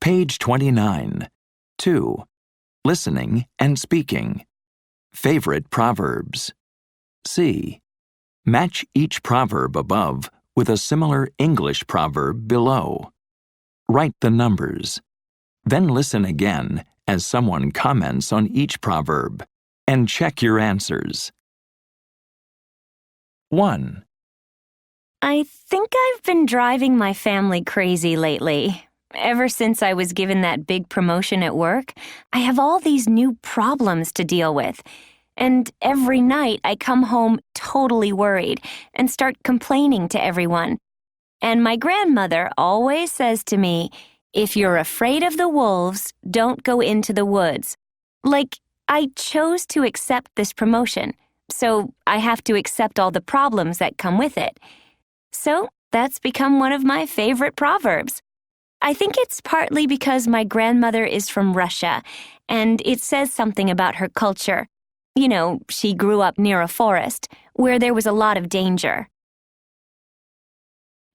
Page 29. 2. Listening and speaking. Favorite proverbs. C. Match each proverb above with a similar English proverb below. Write the numbers. Then listen again as someone comments on each proverb and check your answers. 1. I think I've been driving my family crazy lately. Ever since I was given that big promotion at work, I have all these new problems to deal with. And every night I come home totally worried and start complaining to everyone. And my grandmother always says to me, "If you're afraid of the wolves, don't go into the woods." Like, I chose to accept this promotion, so I have to accept all the problems that come with it. So that's become one of my favorite proverbs. I think it's partly because my grandmother is from Russia, and it says something about her culture. You know, she grew up near a forest, where there was a lot of danger.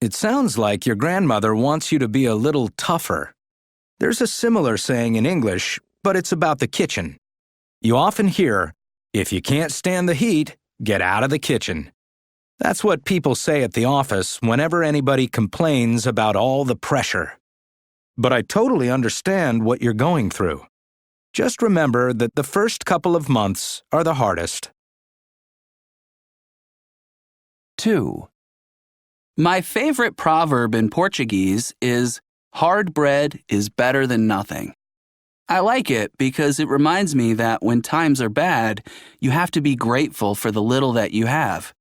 It sounds like your grandmother wants you to be a little tougher. There's a similar saying in English, but it's about the kitchen. You often hear, "If you can't stand the heat, get out of the kitchen." That's what people say at the office whenever anybody complains about all the pressure. But I totally understand what you're going through. Just remember that the first couple of months are the hardest. 2. My favorite proverb in Portuguese is, "Hard bread is better than nothing." I like it because it reminds me that when times are bad, you have to be grateful for the little that you have.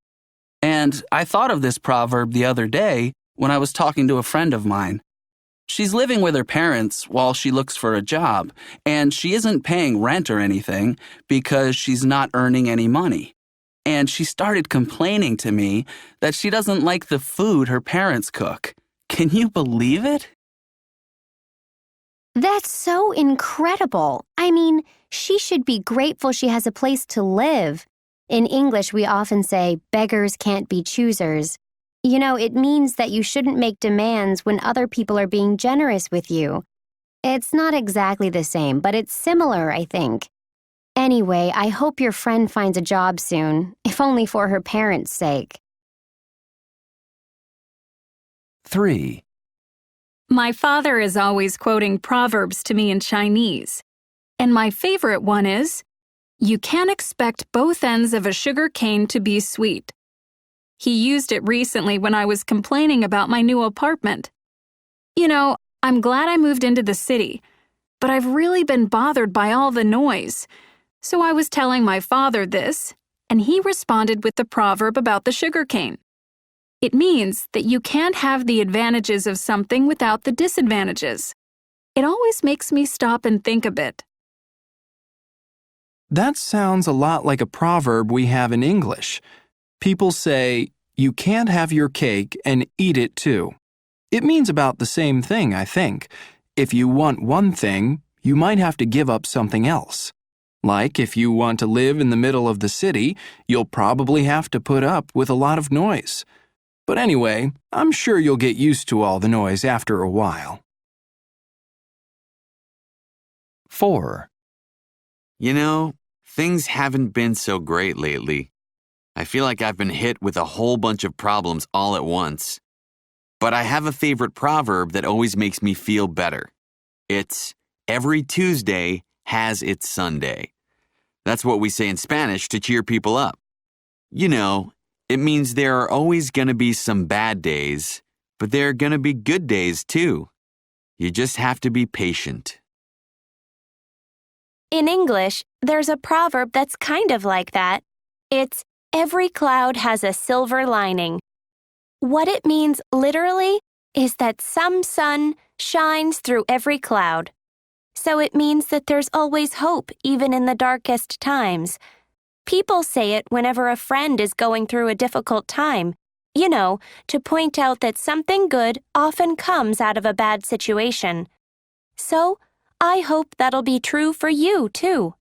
And I thought of this proverb the other day when I was talking to a friend of mine. She's living with her parents while she looks for a job, and she isn't paying rent or anything because she's not earning any money. And she started complaining to me that she doesn't like the food her parents cook. Can you believe it? That's so incredible. I mean, she should be grateful she has a place to live. In English, we often say, beggars can't be choosers. You know, it means that you shouldn't make demands when other people are being generous with you. It's not exactly the same, but it's similar, I think. Anyway, I hope your friend finds a job soon, if only for her parents' sake. 3. My father is always quoting proverbs to me in Chinese. And my favorite one is, "You can't expect both ends of a sugar cane to be sweet." He used it recently when I was complaining about my new apartment. You know, I'm glad I moved into the city, but I've really been bothered by all the noise. So I was telling my father this, and he responded with the proverb about the sugarcane. It means that you can't have the advantages of something without the disadvantages. It always makes me stop and think a bit. That sounds a lot like a proverb we have in English. People say, "You can't have your cake and eat it too." It means about the same thing, I think. If you want one thing, you might have to give up something else. Like if you want to live in the middle of the city, you'll probably have to put up with a lot of noise. But anyway, I'm sure you'll get used to all the noise after a while. 4. You know, things haven't been so great lately. I feel like I've been hit with a whole bunch of problems all at once. But I have a favorite proverb that always makes me feel better. It's, "Every Tuesday has its Sunday." That's what we say in Spanish to cheer people up. You know, it means there are always going to be some bad days, but there are going to be good days too. You just have to be patient. In English, there's a proverb that's kind of like that. It's, "Every cloud has a silver lining." What it means literally is that some sun shines through every cloud. So it means that there's always hope even in the darkest times. People say it whenever a friend is going through a difficult time. You know, to point out that something good often comes out of a bad situation. So, I hope that'll be true for you, too.